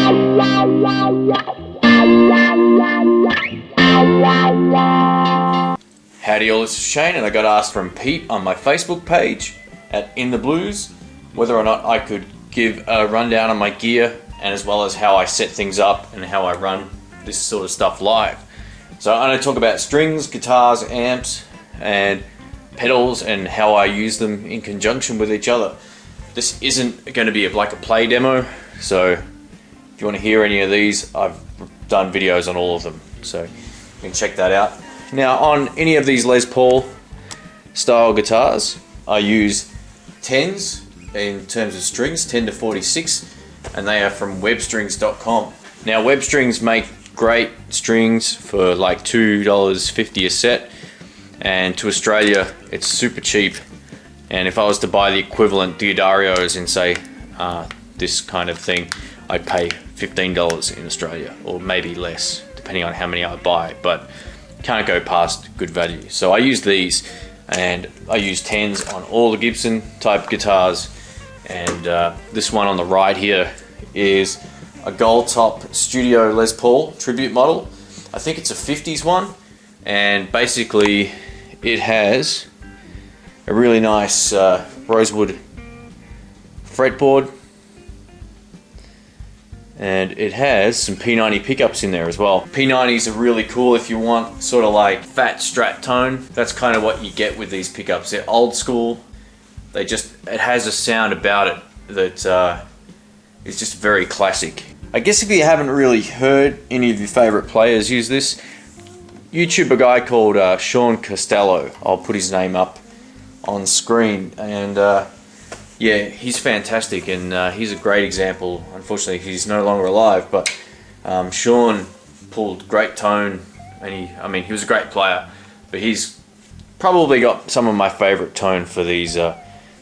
Howdy all, this is Shane, and I got asked from Pete on my Facebook page at In The Blues whether or not I could give a rundown on my gear and as well as how I set things up and how I run this sort of stuff live. So I'm going to talk about strings, guitars, amps and pedals and how I use them in conjunction with each other. This isn't going to be like a play demo, so if you want to hear any of these, I've done videos on all of them, so you can check that out. Now on any of these Les Paul style guitars, I use 10s in terms of strings, 10 to 46, and they are from webstrings.com. Now Webstrings make great strings for like $2.50 a set, and to Australia it's super cheap, and if I was to buy the equivalent Diodarios in say this kind of thing, I'd pay $15 in Australia, or maybe less depending on how many I buy, but can't go past good value. So I use these, and I use 10s on all the Gibson type guitars, and this one on the right here is a Goldtop Studio Les Paul tribute model. I think it's a 50s one, and basically it has a really nice rosewood fretboard, and it has some P90 pickups in there as well. P90s are really cool if you want sort of like fat Strat tone. That's kind of what you get with these pickups. They're old school. It has a sound about it that is just very classic. I guess if you haven't really heard any of your favorite players use this, YouTube a guy called Sean Costello. I'll put his name up on screen, and yeah, he's fantastic, and he's a great example. Unfortunately, he's no longer alive, but Sean pulled great tone, and he was a great player, but he's probably got some of my favorite tone for these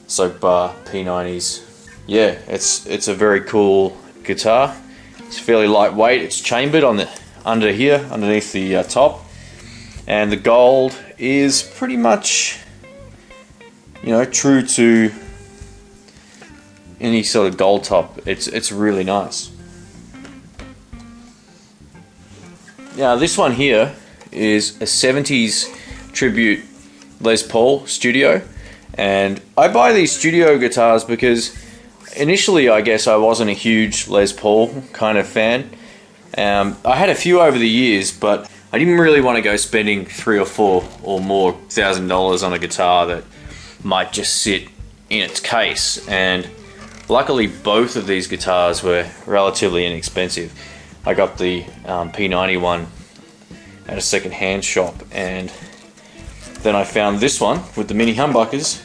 soap bar P90s. Yeah, it's a very cool guitar. It's fairly lightweight. It's chambered on the underneath the top, and the gold is pretty much, you know, true to any sort of gold top. It's really nice. Now this one here is a 70s tribute Les Paul Studio, and I buy these studio guitars because initially I guess I wasn't a huge Les Paul kind of fan. I had a few over the years, but I didn't really want to go spending $3 or $4 or more $1,000 on a guitar that might just sit in its case, and luckily both of these guitars were relatively inexpensive. I got the P90 one at a second-hand shop, and then I found this one with the mini humbuckers,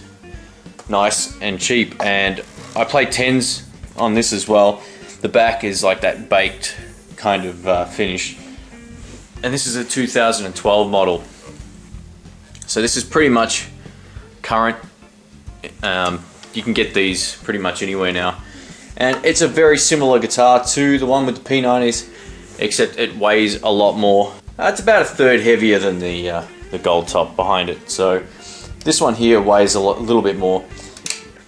nice and cheap, and I play 10s on this as well. The back is like that baked kind of finish, and this is a 2012 model, so this is pretty much current. You can get these pretty much anywhere now, and it's a very similar guitar to the one with the P90s, except it weighs a lot more. It's about a third heavier than the Goldtop behind it, so this one here weighs a little bit more.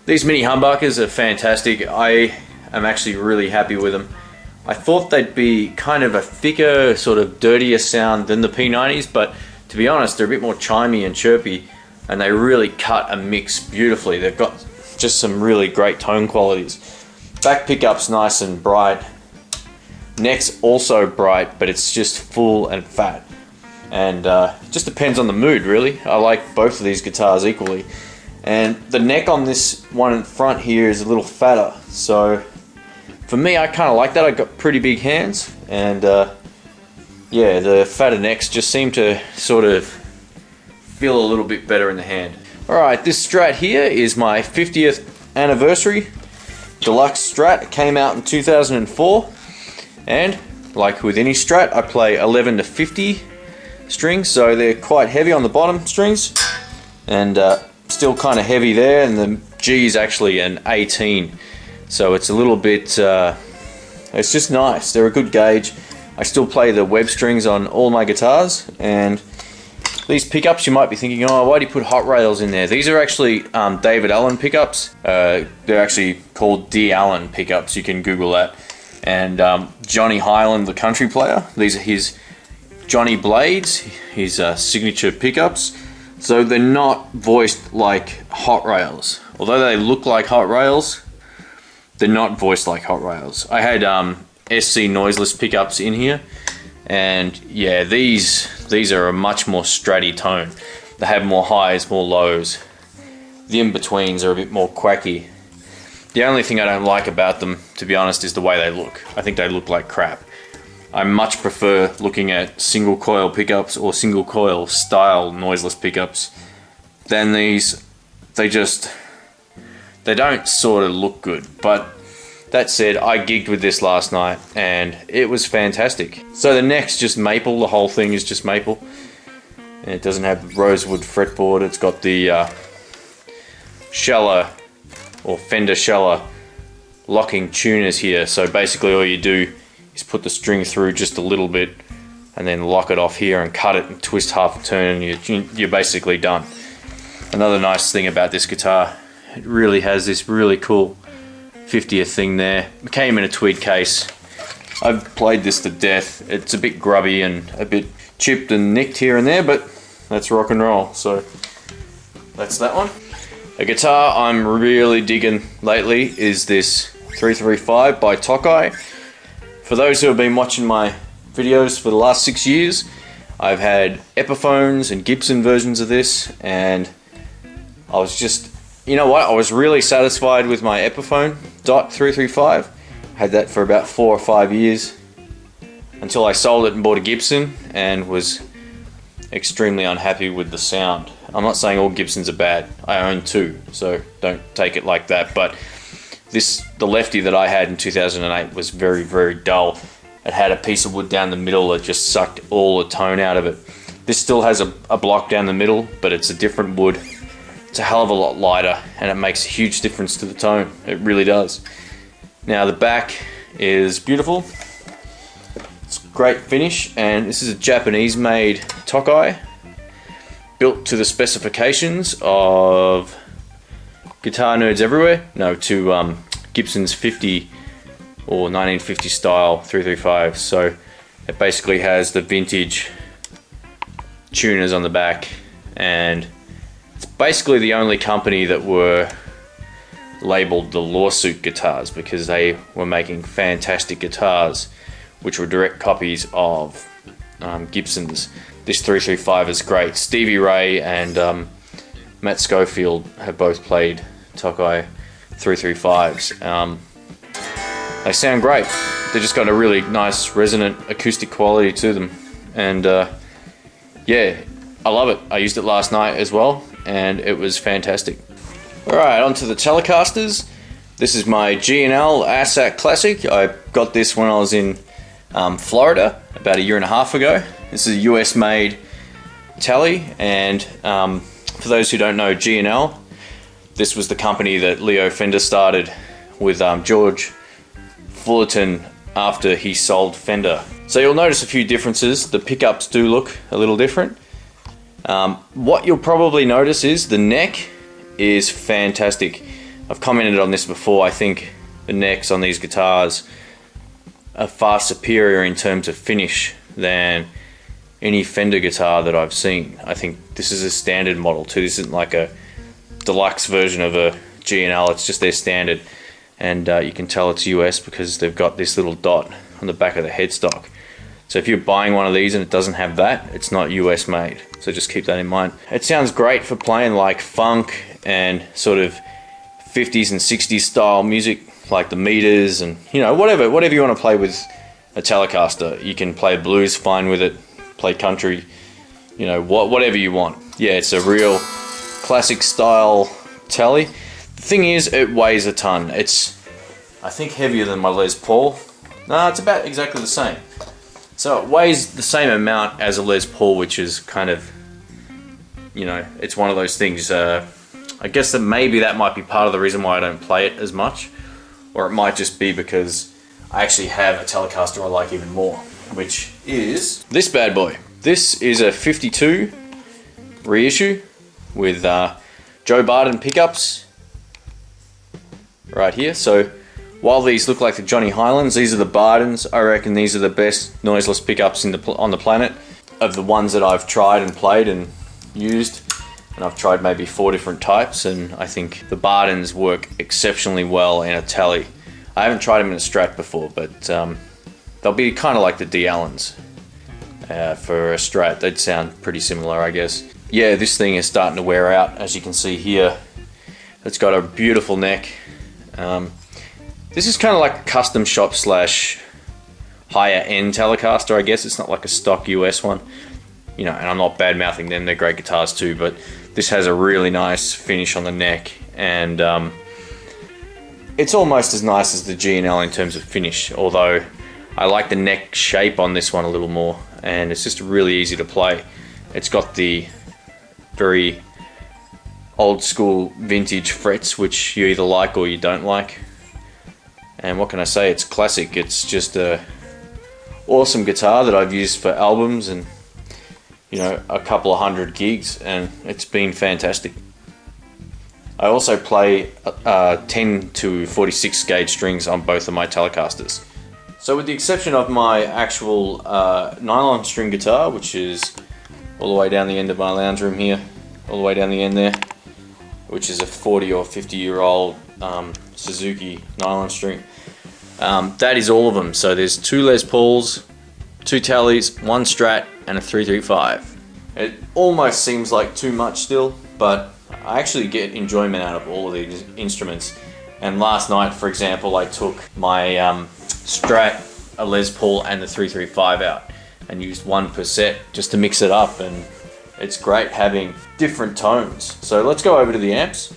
These mini humbuckers are fantastic. I am actually really happy with them. I thought they'd be kind of a thicker, sort of dirtier sound than the P90s, but to be honest, they're a bit more chimey and chirpy, and they really cut a mix beautifully. They've got just some really great tone qualities. Back pickup's nice and bright. Neck's also bright, but it's just full and fat. And just depends on the mood, really. I like both of these guitars equally. And the neck on this one in front here is a little fatter. So for me, I kind of like that. I've got pretty big hands. And yeah, the fatter necks just seem to sort of feel a little bit better in the hand. Alright, this Strat here is my 50th anniversary Deluxe Strat. It came out in 2004, and like with any Strat, I play 11 to 50 strings, so they're quite heavy on the bottom strings, and still kind of heavy there, and the G is actually an 18, so it's a little bit, it's just nice. They're a good gauge. I still play the web strings on all my guitars, and these pickups, you might be thinking, oh, why do you put hot rails in there? These are actually David Allen pickups. They're actually called D. Allen pickups. You can Google that. and Johnny Highland, the country player. These are his Johnny Blades, his signature pickups. So they're not voiced like Hot Rails. Although they look like Hot Rails, they're not voiced like Hot Rails. I had SC noiseless pickups in here, and yeah, these are a much more stratty tone. They have more highs, more lows. The in-betweens are a bit more quacky. The only thing I don't like about them, to be honest, is the way they look. I think they look like crap. I much prefer looking at single coil pickups or single coil style noiseless pickups than these. They don't sort of look good. But that said, I gigged with this last night and it was fantastic. So the neck's just maple, the whole thing is just maple. And it doesn't have rosewood fretboard. It's got the Scheller or Fender Scheller locking tuners here. So basically all you do is put the string through just a little bit and then lock it off here and cut it and twist half a turn and you're basically done. Another nice thing about this guitar, it really has this really cool 50th thing there. It came in a tweed case. I've played this to death. It's a bit grubby and a bit chipped and nicked here and there, but that's rock and roll. So that's that one. A guitar I'm really digging lately is this 335 by Tokai. For those who have been watching my videos for the last 6 years, I've had Epiphones and Gibson versions of this, and I was just, you know what, I was really satisfied with my Epiphone Dot 335. I had that for about 4 or 5 years until I sold it and bought a Gibson and was extremely unhappy with the sound. I'm not saying all Gibsons are bad. I own 2, so don't take it like that, but the lefty that I had in 2008 was very, very dull. It had a piece of wood down the middle that just sucked all the tone out of it. This still has a block down the middle, but it's a different wood. It's a hell of a lot lighter, and it makes a huge difference to the tone. It really does. Now the back is beautiful. It's a great finish, and this is a Japanese-made Tokai, built to the specifications of Guitar Nerds Everywhere. No, to Gibson's 50 or 1950 style 335. So it basically has the vintage tuners on the back, and it's basically the only company that were labeled the lawsuit guitars because they were making fantastic guitars which were direct copies of Gibson's. This 335 is great. Stevie Ray and Matt Schofield have both played Tokai 335s. They sound great. They just got a really nice resonant acoustic quality to them, and yeah, I love it. I used it last night as well and it was fantastic. Alright, on to the Telecasters. This is my G&L ASAC Classic. I got this when I was in Florida about 1.5 years ago. This is a US made Tele, and for those who don't know G&L, this was the company that Leo Fender started with George Fullerton after he sold Fender. So you'll notice a few differences. The pickups do look a little different. What you'll probably notice is the neck is fantastic. I've commented on this before. I think the necks on these guitars are far superior in terms of finish than any Fender guitar that I've seen. I think this is a standard model too. This isn't like a deluxe version of a G&L, it's just their standard. And you can tell it's US because they've got this little dot on the back of the headstock. So if you're buying one of these and it doesn't have that, it's not US made. So just keep that in mind. It sounds great for playing like funk and sort of 50s and 60s style music, like the Meters and, you know, whatever you want to play with a Telecaster. You can play blues fine with it, play country, you know, whatever you want. Yeah, it's a real classic style Tele. The thing is, it weighs a ton. It's, I think, heavier than my Les Paul. No, it's about exactly the same. So it weighs the same amount as a Les Paul, which is kind of, you know, it's one of those things. I guess that maybe that might be part of the reason why I don't play it as much, or it might just be because I actually have a Telecaster I like even more, which is this bad boy. This is a 52 reissue with Joe Barden pickups right here. So While these look like the Johnny Highlands, these are the Bardens. I reckon these are the best noiseless pickups on the planet of the ones that I've tried and played and used. And I've tried maybe 4 different types, and I think the Bardens work exceptionally well in a Tele. I haven't tried them in a Strat before, but they'll be kind of like the D Allens. For a Strat, they'd sound pretty similar, I guess. Yeah, this thing is starting to wear out, as you can see here. It's got a beautiful neck. This is kind of like a custom shop slash higher end Telecaster, I guess. It's not like a stock US one. You know, and I'm not bad mouthing them, they're great guitars too, but this has a really nice finish on the neck, and it's almost as nice as the G&L in terms of finish, although I like the neck shape on this one a little more, and it's just really easy to play. It's got the very old school vintage frets, which you either like or you don't like. And what can I say, it's classic. It's just a awesome guitar that I've used for albums and, you know, a couple of 100 gigs, and it's been fantastic. I also play 10 to 46 gauge strings on both of my Telecasters. So with the exception of my actual nylon string guitar, which is all the way down the end of my lounge room here, all the way down the end there, which is a 40 or 50 year old Suzuki nylon string. That is all of them. So there's 2 Les Pauls, 2 Teles, 1 Strat, and a 335. It almost seems like too much still, but I actually get enjoyment out of all of these instruments. And last night, for example, I took my Strat, a Les Paul, and the 335 out and used 1 per set just to mix it up, and it's great having different tones. So let's go over to the amps.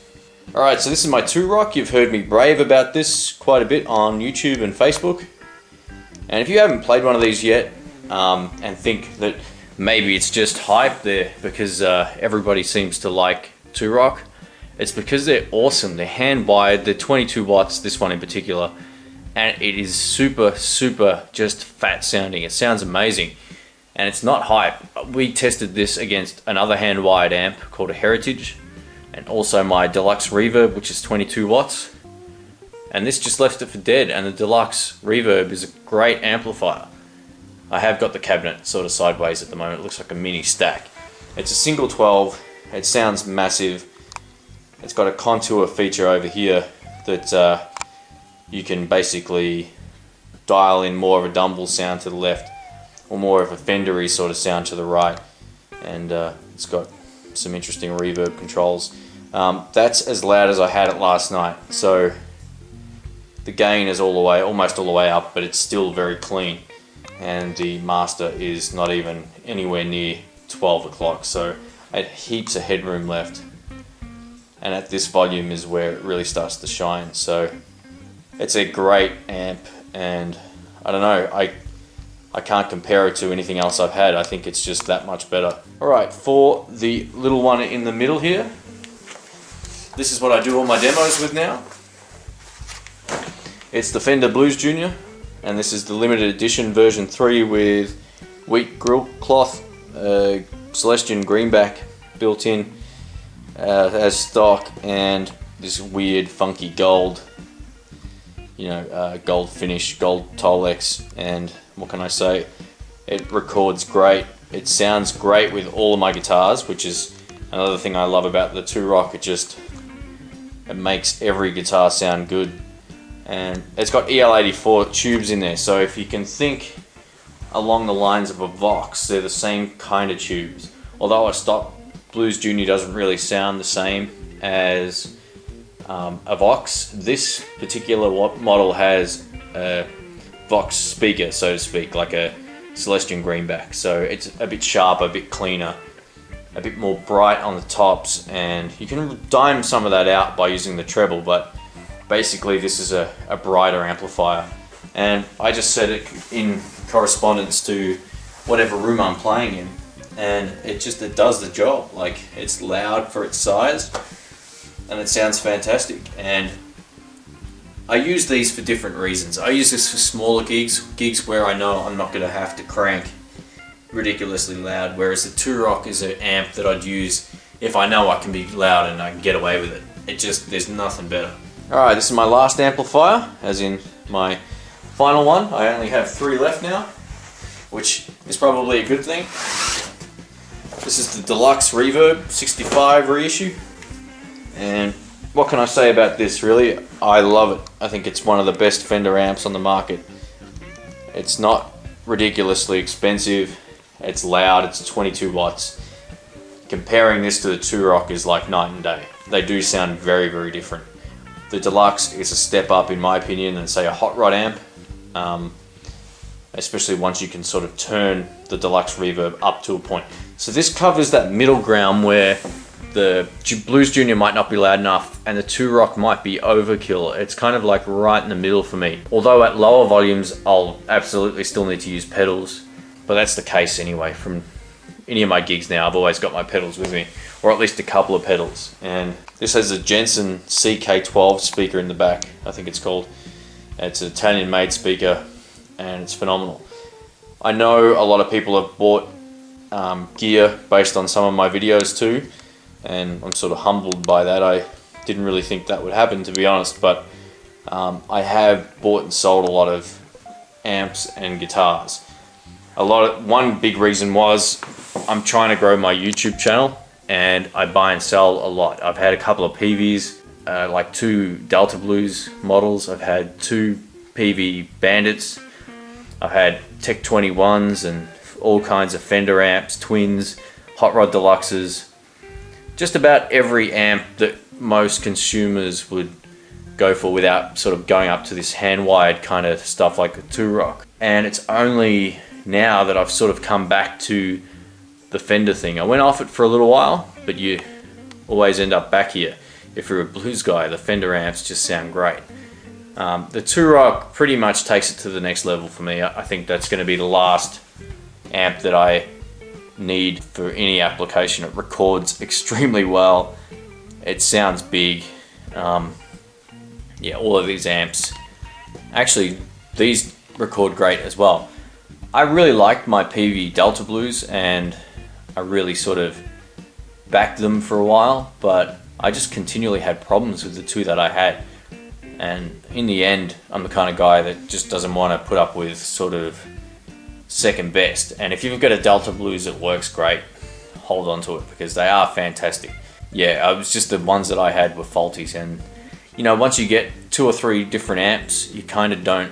Alright, so this is my 2-Rock. You've heard me rave about this quite a bit on YouTube and Facebook. And if you haven't played one of these yet, and think that maybe it's just hype there because everybody seems to like 2-Rock, it's because they're awesome. They're hand wired, they're 22 watts, this one in particular, and it is super just fat sounding. It sounds amazing, and it's not hype. We tested this against another hand wired amp called a Heritage, and also my Deluxe Reverb, which is 22 watts, and this just left it for dead. And the Deluxe Reverb is a great amplifier. I have got the cabinet sort of sideways at the moment. It looks like a mini stack. It's a single 12, it sounds massive. It's got a contour feature over here that you can basically dial in more of a Dumble sound to the left, or more of a Fender-y sort of sound to the right, and it's got some interesting reverb controls. That's as loud as I had it last night, so the gain is all the way, almost all the way up, but it's still very clean, and the master is not even anywhere near 12 o'clock, so it heaps of headroom left, and at this volume is where it really starts to shine. So it's a great amp, and I don't know, I can't compare it to anything else I've had. I think it's just that much better. Alright, for the little one in the middle here, this is what I do all my demos with now. It's the Fender Blues Junior, and this is the limited edition version 3 with wheat grill cloth, Celestian greenback built in as stock, and this weird funky gold, gold finish, gold Tolex, and what can I say? It records great. It sounds great with all of my guitars, which is another thing I love about the 2-Rock. It makes every guitar sound good, and it's got EL84 tubes in there. So if you can think along the lines of a Vox, they're the same kind of tubes. Although a stock Blues Junior doesn't really sound the same as a Vox, this particular model has a Vox speaker, so to speak, like a Celestian greenback. So it's a bit sharper, a bit cleaner, a bit more bright on the tops, and you can dime some of that out by using the treble, but basically this is a brighter amplifier. And I just set it in correspondence to whatever room I'm playing in, and it does the job. Like, it's loud for its size, and it sounds fantastic. And I use these for different reasons. I use this for smaller gigs where I know I'm not going to have to crank ridiculously loud, whereas the 2-Rock is an amp that I'd use if I know I can be loud and I can get away with it. There's nothing better. Alright, this is my last amplifier, as in my final one. I only have 3 left now, which is probably a good thing. This is the Deluxe Reverb 65 reissue. And what can I say about this, really? I love it. I think it's one of the best Fender amps on the market. It's not ridiculously expensive. It's loud, it's 22 watts. Comparing this to the Two-Rock is like night and day. They do sound very, very different. The Deluxe is a step up, in my opinion, than say a hot rod amp. Especially once you can sort of turn the Deluxe Reverb up to a point. So this covers that middle ground where the Blues Junior might not be loud enough and the Two-Rock might be overkill. It's kind of like right in the middle for me. Although at lower volumes, I'll absolutely still need to use pedals. But that's the case anyway. From any of my gigs now, I've always got my pedals with me, or at least a couple of pedals. And this has a Jensen CK12 speaker in the back, I think it's called. It's an Italian-made speaker, and it's phenomenal. I know a lot of people have bought gear based on some of my videos too, and I'm sort of humbled by that. I didn't really think that would happen, to be honest, but I have bought and sold a lot of amps and guitars. One big reason was I'm trying to grow my YouTube channel, and I buy and sell a lot. I've had a couple of PVs, like 2 Delta Blues models. I've had 2 PV Bandits. I've had Tech 21s and all kinds of Fender amps, twins, hot rod deluxes. Just about every amp that most consumers would go for without sort of going up to this hand-wired kind of stuff like the Two-Rock. And it's only now that I've sort of come back to the Fender thing. I went off it for a little while, but you always end up back here. If you're a blues guy, the Fender amps just sound great. The Two-Rock pretty much takes it to the next level for me. I think that's going to be the last amp that I need for any application. It records extremely well. It sounds big. Yeah, all of these amps. Actually, these record great as well. I really liked my PV Delta Blues, and I really sort of backed them for a while, but I just continually had problems with the 2 that I had. And in the end, I'm the kind of guy that just doesn't want to put up with sort of second best. And if you've got a Delta Blues that works great, hold on to it, because they are fantastic. Yeah, it was just the ones that I had were faulties, and you know, once you get 2 or 3 different amps, you kind of don't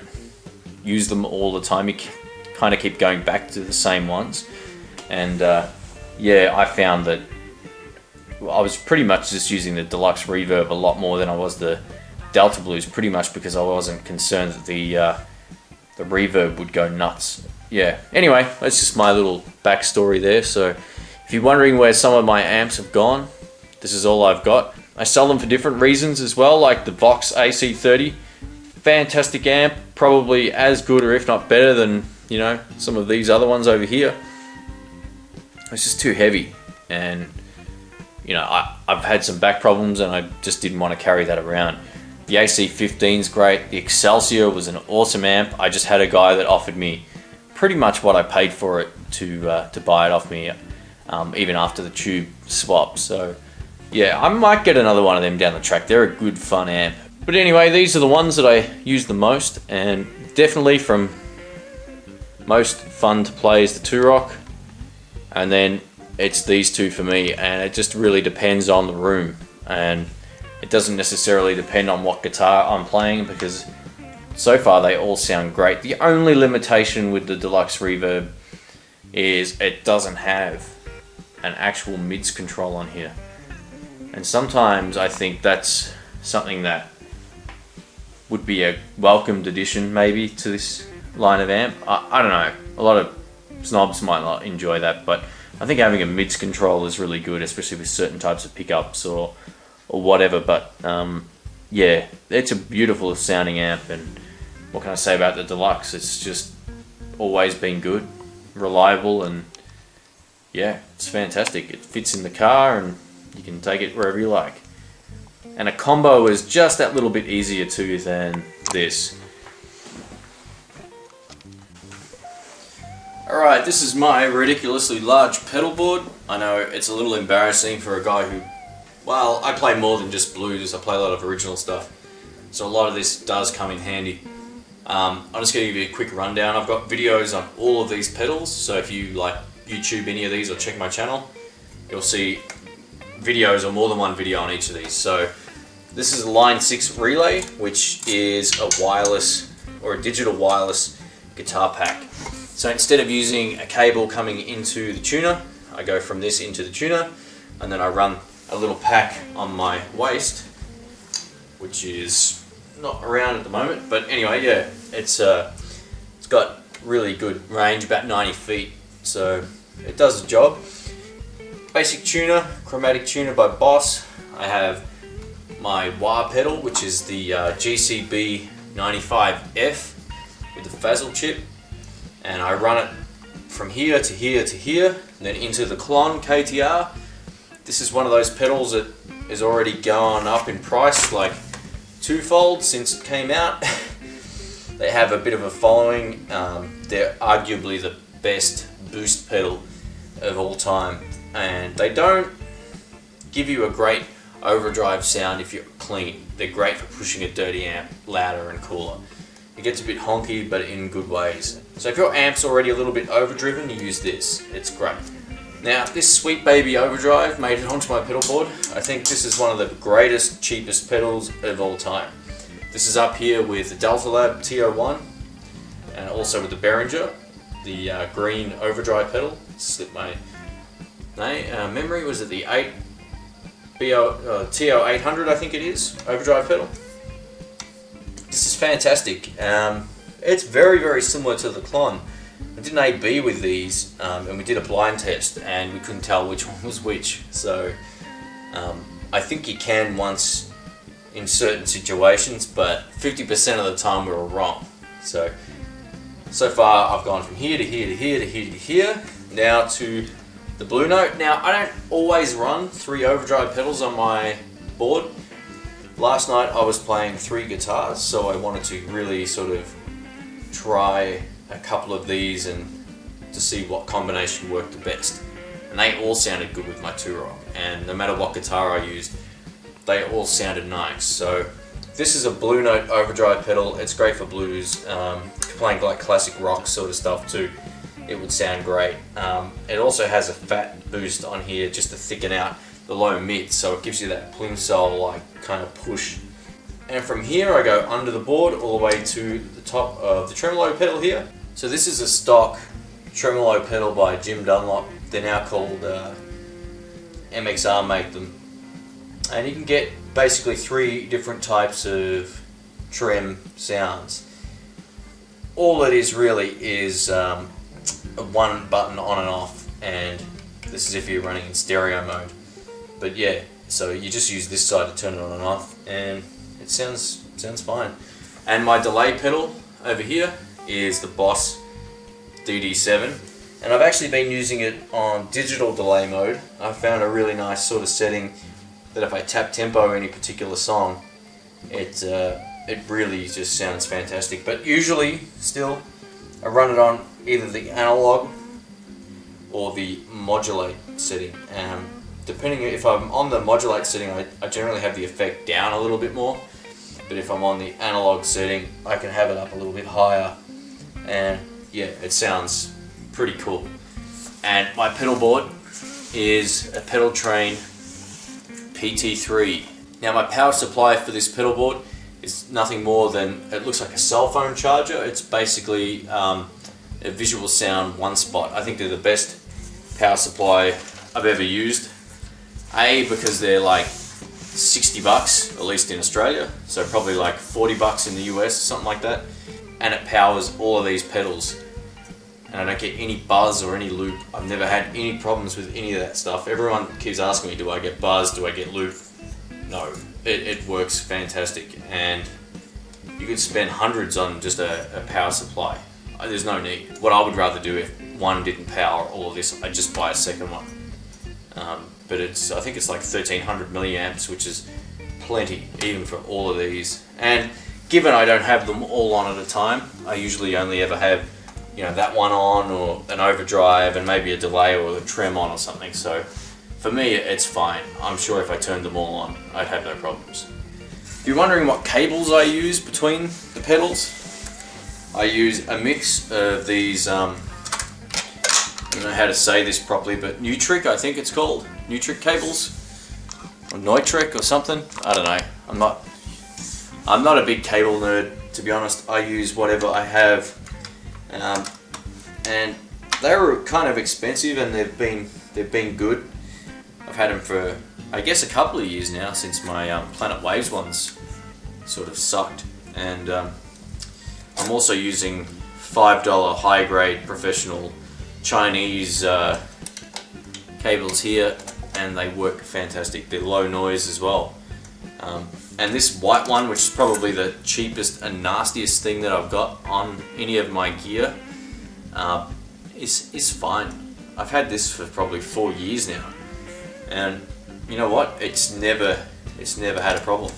use them all the time. You kind of keep going back to the same ones. And yeah, I found that I was pretty much just using the Deluxe Reverb a lot more than I was the Delta Blues, pretty much because I wasn't concerned that the Reverb would go nuts. Yeah, anyway, that's just my little backstory there. So if you're wondering where some of my amps have gone, this is all I've got. I sell them for different reasons as well, like the Vox AC30. Fantastic amp, probably as good or if not better than, you know, some of these other ones over here. It's just too heavy, and you know, I've had some back problems and I just didn't want to carry that around. The AC15 is great. The Excelsior was an awesome amp. I just had a guy that offered me pretty much what I paid for it to buy it off me, even after the tube swap. So yeah, I might get another one of them down the track. They're a good fun amp. But anyway, these are the ones that I use the most, and definitely from most fun to play is the Two-Rock, and then it's these 2 for me. And it just really depends on the room, and it doesn't necessarily depend on what guitar I'm playing, because so far they all sound great. The only limitation with the Deluxe Reverb is it doesn't have an actual mids control on here, and sometimes I think that's something that would be a welcomed addition maybe to this line of amp. I don't know, a lot of snobs might not enjoy that, but I think having a mids control is really good, especially with certain types of pickups or whatever. But yeah, it's a beautiful sounding amp, and what can I say about the Deluxe? It's just always been good, reliable, and yeah, it's fantastic. It fits in the car and you can take it wherever you like. And a combo is just that little bit easier too than this. Alright, this is my ridiculously large pedal board. I know it's a little embarrassing for a guy who, well, I play more than just blues. I play a lot of original stuff. so a lot of this does come in handy. I'm just going to give you a quick rundown. I've got videos on all of these pedals, so if you like YouTube any of these or check my channel, you'll see videos or more than one video on each of these. So this is a Line 6 relay, which is a wireless or a digital wireless guitar pack. So instead of using a cable coming into the tuner, I go from this into the tuner, and then I run a little pack on my waist, which is not around at the moment, but anyway, yeah, it's got really good range, about 90 feet, so it does the job. Basic tuner, chromatic tuner by Boss. I have my wah pedal, which is the GCB 95F with the Fazzle chip, and I run it from here to here to here, and then into the Klon KTR. This is one of those pedals that is already gone up in price like twofold since it came out. They have a bit of a following. They're arguably the best boost pedal of all time, and they don't give you a great overdrive sound if you're clean. They're great for pushing a dirty amp louder and cooler. It gets a bit honky, but in good ways. So if your amp's already a little bit overdriven, you use this. It's great. Now, this sweet baby overdrive made it onto my pedal board. I think this is one of the greatest, cheapest pedals of all time. This is up here with the Delta Lab T01, and also with the Behringer, the green overdrive pedal. Slipped my memory. Was it the TO800, I think it is, overdrive pedal. This is fantastic. It's very, very similar to the Klon. I did an A/B with these, and we did a blind test, and we couldn't tell which one was which. So I think you can once in certain situations, but 50% of the time we were wrong. So far I've gone from here to here to here to here to here, now to the Blue Note. Now, I don't always run 3 overdrive pedals on my board. Last night I was playing 3 guitars, so I wanted to really sort of try a couple of these and to see what combination worked the best. And they all sounded good with my 2-rock, and no matter what guitar I used, they all sounded nice. So this is a Blue Note overdrive pedal. It's great for blues, if you're playing like classic rock sort of stuff too. It would sound great. It also has a fat boost on here just to thicken out the low mid, so it gives you that plimsoll like kind of push. And from here I go under the board all the way to the top of the tremolo pedal here. So this is a stock tremolo pedal by Jim Dunlop. They're now called MXR make them. And you can get basically 3 different types of trem sounds. All it is really is a 1 button on and off, and this is if you're running in stereo mode. But yeah, so you just use this side to turn it on and off, and it sounds fine. And my delay pedal over here is the Boss DD7, and I've actually been using it on digital delay mode. I found a really nice sort of setting that if I tap tempo any particular song, it really just sounds fantastic. But usually, still, I run it on either the analog or the modulate setting. Depending if I'm on the modulate setting, I generally have the effect down a little bit more. But if I'm on the analog setting, I can have it up a little bit higher, and yeah, it sounds pretty cool. And my pedal board is a Pedal Train PT3. Now my power supply for this pedal board is nothing more than, it looks like a cell phone charger. It's basically a visual sound one spot. I think they're the best power supply I've ever used. Because they're like $60, at least in Australia, so probably like $40 in the US, something like that. And it powers all of these pedals. And I don't get any buzz or any loop. I've never had any problems with any of that stuff. Everyone keeps asking me, do I get buzz, do I get loop? No, it works fantastic, and you could spend hundreds on just a power supply. There's no need. What I would rather do if one didn't power all of this, I'd just buy a second one. But I think it's like 1300 milliamps, which is plenty even for all of these. And given I don't have them all on at a time, I usually only ever have, that one on, or an overdrive, and maybe a delay or a trem on or something. So for me, it's fine. I'm sure if I turned them all on, I'd have no problems. If you're wondering what cables I use between the pedals, I use a mix of these, I don't know how to say this properly, but Nutric, I think it's called, Nutric cables, or Neutric or something, I don't know. I'm not a big cable nerd, to be honest. I use whatever I have, and they were kind of expensive, and they've been good. I've had them for, I guess, a couple of years now, since my Planet Waves ones sort of sucked. And I'm also using $5 high grade professional Chinese cables here, and they work fantastic. They're low noise as well. And this white one, which is probably the cheapest and nastiest thing that I've got on any of my gear, is fine. I've had this for probably 4 years now, and you know what? It's never had a problem.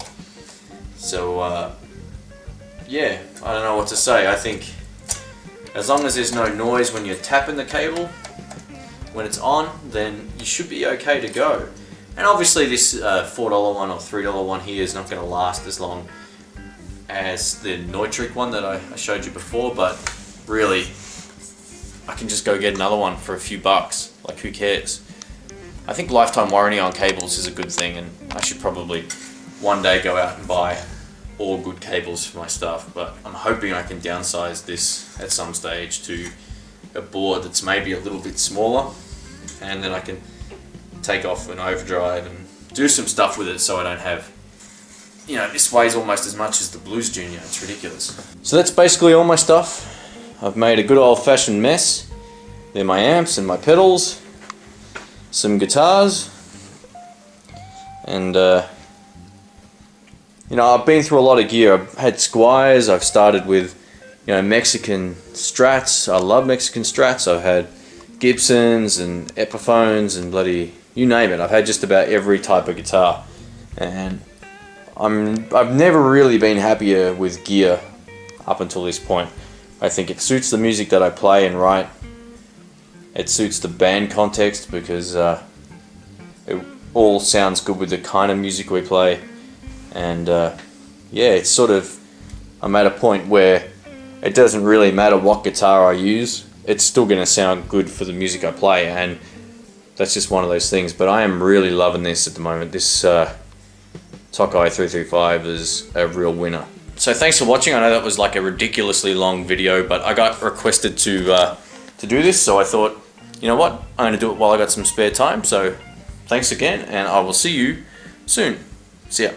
So yeah, I don't know what to say. I think as long as there's no noise when you're tapping the cable, when it's on, then you should be okay to go. And obviously this $4 one or $3 one here is not going to last as long as the Neutric one that I showed you before, but really I can just go get another one for a few bucks. Like, who cares? I think lifetime warranty on cables is a good thing, and I should probably one day go out and buy all good cables for my stuff, but I'm hoping I can downsize this at some stage to a board that's maybe a little bit smaller, and then I can take off an overdrive and do some stuff with it, so I don't have, you know, this weighs almost as much as the Blues Junior. It's ridiculous. So that's basically all my stuff. I've made a good old-fashioned mess. They're my amps and my pedals, some guitars, and you know, I've been through a lot of gear. I've had Squires, I've started with, you know, Mexican Strats. I love Mexican Strats. I've had Gibsons and Epiphones and bloody, you name it. I've had just about every type of guitar, and I've never really been happier with gear up until this point. I think it suits the music that I play and write. It suits the band context, because it all sounds good with the kind of music we play. And yeah, it's sort of, I'm at a point where it doesn't really matter what guitar I use, it's still going to sound good for the music I play, and that's just one of those things. But I am really loving this at the moment. This Tokai 335 is a real winner. So thanks for watching. I know that was like a ridiculously long video, but I got requested to do this, so I thought, you know what, I'm going to do it while I got some spare time. So thanks again, and I will see you soon. See ya.